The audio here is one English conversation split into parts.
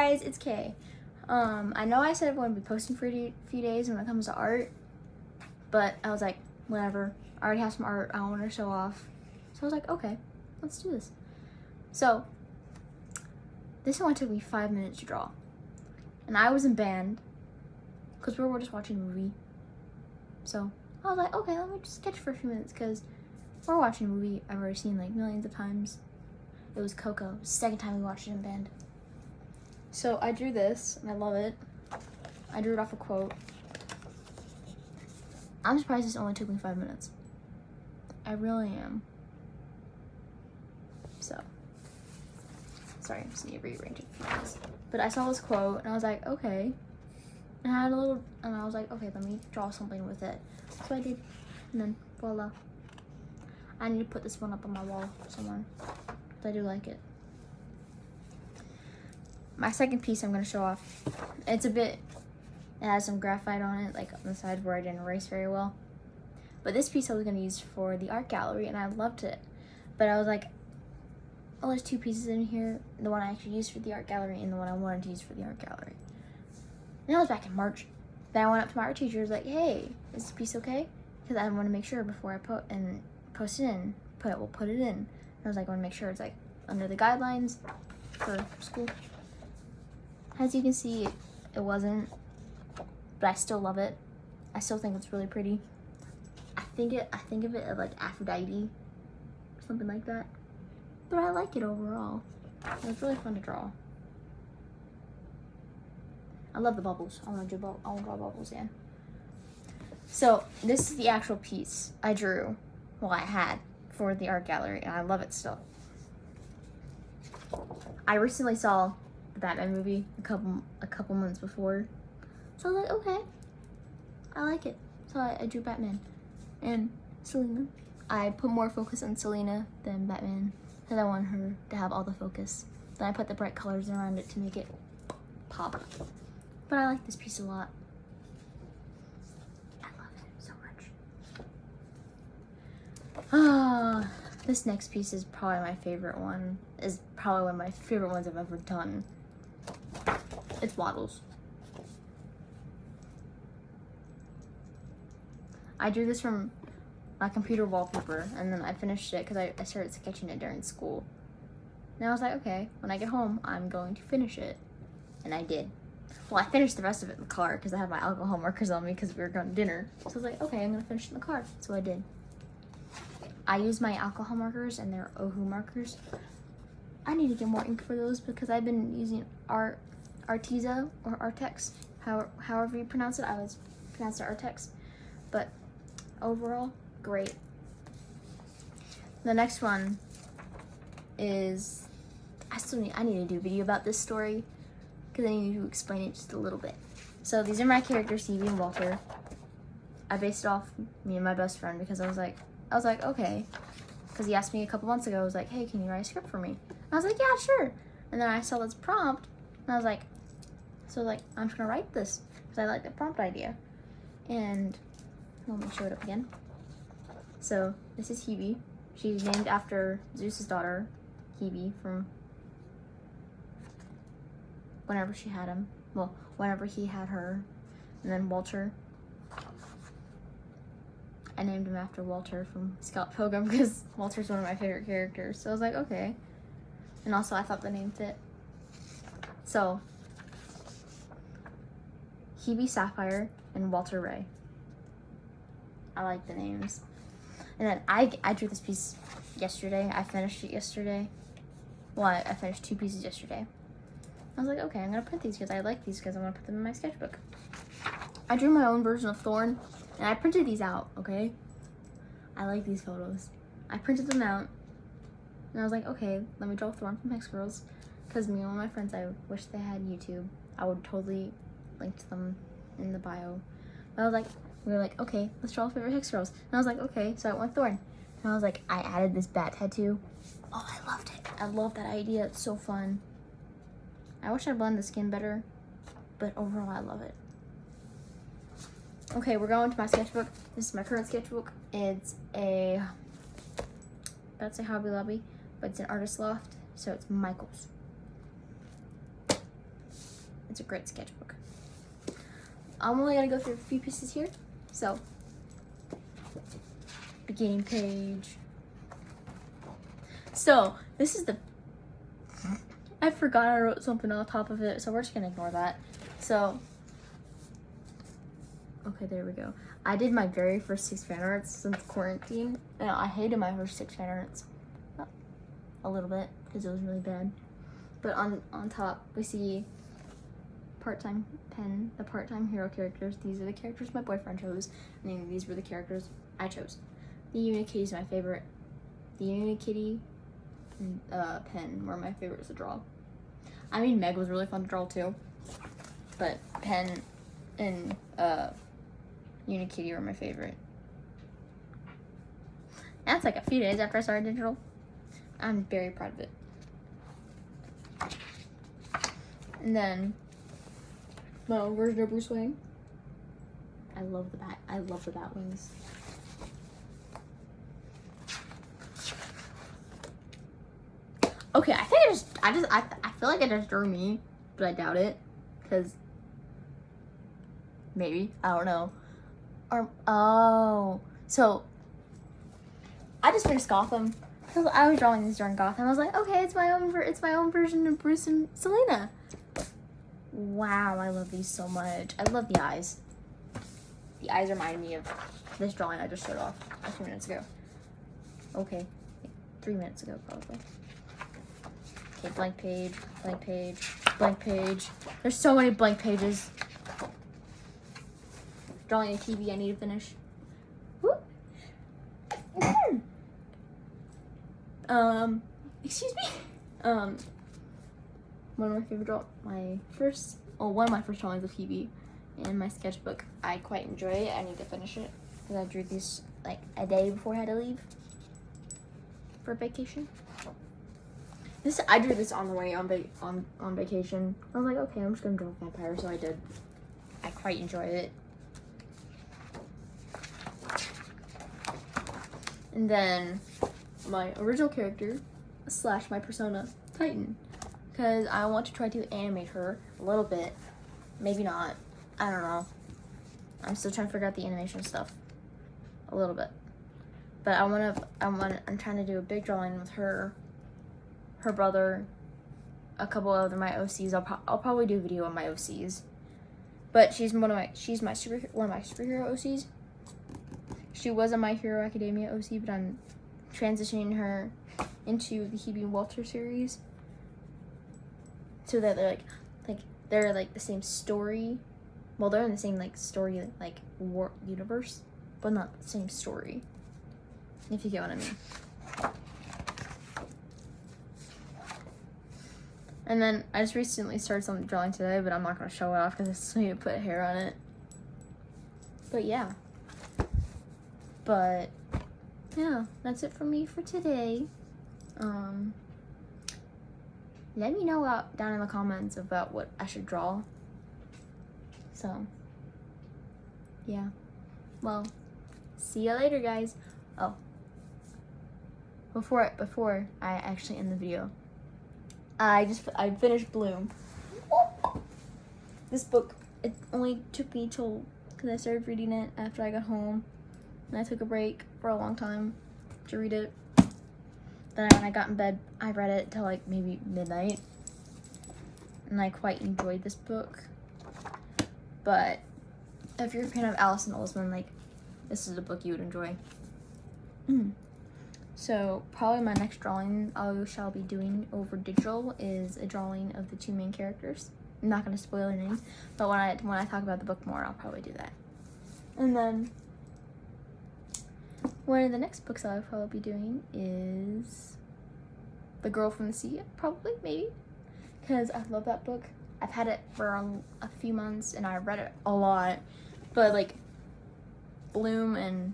guys, it's Kay. I know I said I want to be posting for a few days when it comes to art, but I was like, whatever. I already have some art I want to show off. So I was like, okay, let's do this. So, this only took me 5 minutes to draw. And I was in band, because we were just watching a movie. So, I was like, okay, let me just sketch for a few minutes, because we're watching a movie I've already seen like millions of times. It was Coco. It was the second time we watched it in band. So I drew this, and I love it. I drew it off a quote. I'm surprised this only took me 5 minutes. I really am. So, sorry, I just need to rearrange it a few things. But I saw this quote, and I was like, okay. And I was like, okay, let me draw something with it. So I did, and then voila. I need to put this one up on my wall somewhere. I do like it. My second piece I'm going to show off, it has some graphite on it, like on the side where I didn't erase very well. But this piece I was going to use for the art gallery, and I loved it. But I was like, oh, there's two pieces in here, the one I actually used for the art gallery and the one I wanted to use for the art gallery. And that was back in March. Then I went up to my art teacher, was like, hey, is this piece okay? Because I want to make sure before I put it in. And I was like, I want to make sure it's like under the guidelines for school. As you can see, it wasn't, but I still love it. I still think it's really pretty. I think of it as like Aphrodite, something like that. But I like it overall. It was really fun to draw. I love the bubbles. I want to draw bubbles in. So this is the actual piece I drew. Well, I had for the art gallery, and I love it still. I recently saw the Batman movie a couple months before, so I was like, okay, I like it. So I drew Batman and Selena. I put more focus on Selena than Batman because I want her to have all the focus. Then I put the bright colors around it to make it pop. But I like this piece a lot. I love it so much. This next piece is probably my favorite one. Is probably one of my favorite ones I've ever done. It's Waddles. I drew this from my computer wallpaper, and then I finished it because I started sketching it during school. And I was like, okay, when I get home, I'm going to finish it. And I did. Well, I finished the rest of it in the car because I had my alcohol markers on me because we were going to dinner. So I was like, okay, I'm going to finish it in the car. So I did. I used my alcohol markers, and they're Ohu markers. I need to get more ink for those because I've been using Arteza or Artex, however you pronounce it. I always pronounce it Artex. But overall, great. The next one is, I need to do a video about this story because I need to explain it just a little bit. So these are my characters, Stevie and Walter. I based it off me and my best friend because I was like, okay. Because he asked me a couple months ago, I was like, hey, can you write a script for me? And I was like, yeah, sure. And then I saw this prompt, and I was like, I'm just gonna write this because I like the prompt idea. And let me show it up again. So this is Hebe. She's named after Zeus's daughter, Hebe, from whenever she had him. Well, whenever he had her. And then Walter. I named him after Walter from Scott Pilgrim because Walter's one of my favorite characters. So I was like, okay. And also I thought the name fit. So, Hebe Sapphire and Walter Ray. I like the names. And then I drew this piece yesterday. I finished it yesterday. Well, I finished 2 pieces yesterday. I was like, okay, I'm going to print these because I like these because I'm going to put them in my sketchbook. I drew my own version of Thorn, and I printed these out, okay? I like these photos. I printed them out, and I was like, okay, let me draw Thorn from Hex Girls, because me and one of my friends, I wish they had YouTube. I would totally link to them in the bio. But I was like, we were like, okay, let's draw favorite Hex Girls. And I was like, okay, so I went Thorn. And I was like, I added this bat tattoo. Oh, I loved it. I love that idea. It's so fun. I wish I blended the skin better, but overall, I love it. Okay, we're going to my sketchbook. This is my current sketchbook. It's that's a Hobby Lobby, but it's an artist loft, so it's Michael's. It's a great sketchbook. I'm only gonna go through a few pieces here. So, beginning page. So, this is the... I forgot I wrote something on top of it, so we're just gonna ignore that. So, okay, there we go. I did my very first 6 fan arts since quarantine, and I hated my first 6 fan arts. A little bit, because it was really bad. But on top, we see part-time pen, the part-time hero characters. These are the characters my boyfriend chose, and then these were the characters I chose. The Unikitty is my favorite. The Unikitty pen were my favorites to draw. I mean, Meg was really fun to draw too, but pen and Unikitty were my favorite. That's like a few days after I started digital. I'm very proud of it. And then my own version of Bruce Wayne. I love the bat wings. Okay, I think I feel like I just drew me, but I doubt it, because maybe, I don't know. So I just finished Gotham. I was drawing these during Gotham. I was like, okay, it's my own version of Bruce and Selena. Wow, I love these so much. I love the eyes. The eyes remind me of this drawing I just showed off a few minutes ago. Okay, 3 minutes ago probably. Okay, blank page, blank page, blank page. There's so many blank pages. Drawing a TV I need to finish. Woo. Excuse me. One of my favorite one of my first drawings of Phoebe in my sketchbook. I quite enjoy it. I need to finish it because I drew these like a day before I had to leave for vacation. I drew this on the way on vacation. I was like, okay, I'm just gonna draw a vampire, so I did. I quite enjoy it. And then my original character / my persona, Titan, because I want to try to animate her a little bit. Maybe not. I don't know. I'm still trying to figure out the animation stuff a little bit. But I'm trying to do a big drawing with her brother, a couple of my OCs. I'll probably do a video on my OCs. But she's one of my superhero OCs. She was a My Hero Academia OC, but I'm transitioning her into the Hebe and Walter series, so that they're like the same story. Well, they're in the same story universe, but not the same story. If you get what I mean. And then I just recently started some drawing today, but I'm not gonna show it off because I still need to put hair on it. But yeah. But yeah, that's it for me for today. Let me know down in the comments about what I should draw. So yeah, well, see you later, guys. Oh, before I actually end the video, I finished Bloom. This book, it only took me till, because I started reading it after I got home. And I took a break for a long time to read it. Then when I got in bed, I read it till like maybe midnight. And I quite enjoyed this book. But if you're a fan of Alison Oseman, this is a book you would enjoy. So probably my next drawing I shall be doing over digital is a drawing of the 2 main characters. I'm not going to spoil their names, but when I talk about the book more, I'll probably do that. And then one of the next books I'll probably be doing is The Girl from the Sea, probably, maybe, because I love that book. I've had it for a few months, and I read it a lot, but, Bloom and,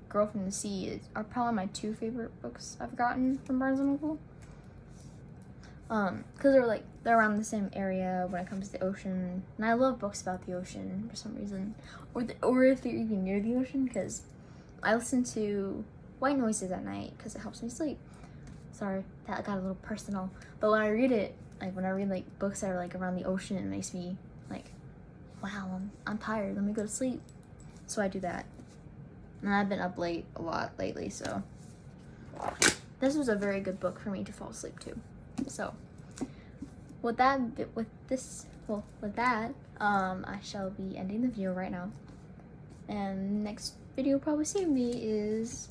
Girl from the Sea are probably my 2 favorite books I've gotten from Barnes & Noble. Because they're around the same area when it comes to the ocean, and I love books about the ocean for some reason, or if they're even near the ocean, because I listen to white noises at night because it helps me sleep. Sorry, that got a little personal. But when I read it, like when I read like books that are like around the ocean, it makes me like, wow, I'm tired. Let me go to sleep. So I do that. And I've been up late a lot lately, so this was a very good book for me to fall asleep to. So with that, I shall be ending the video right now. And next video you'll probably see of me is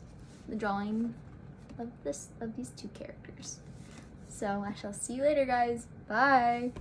the drawing of these two characters. So I shall see you later, guys. Bye.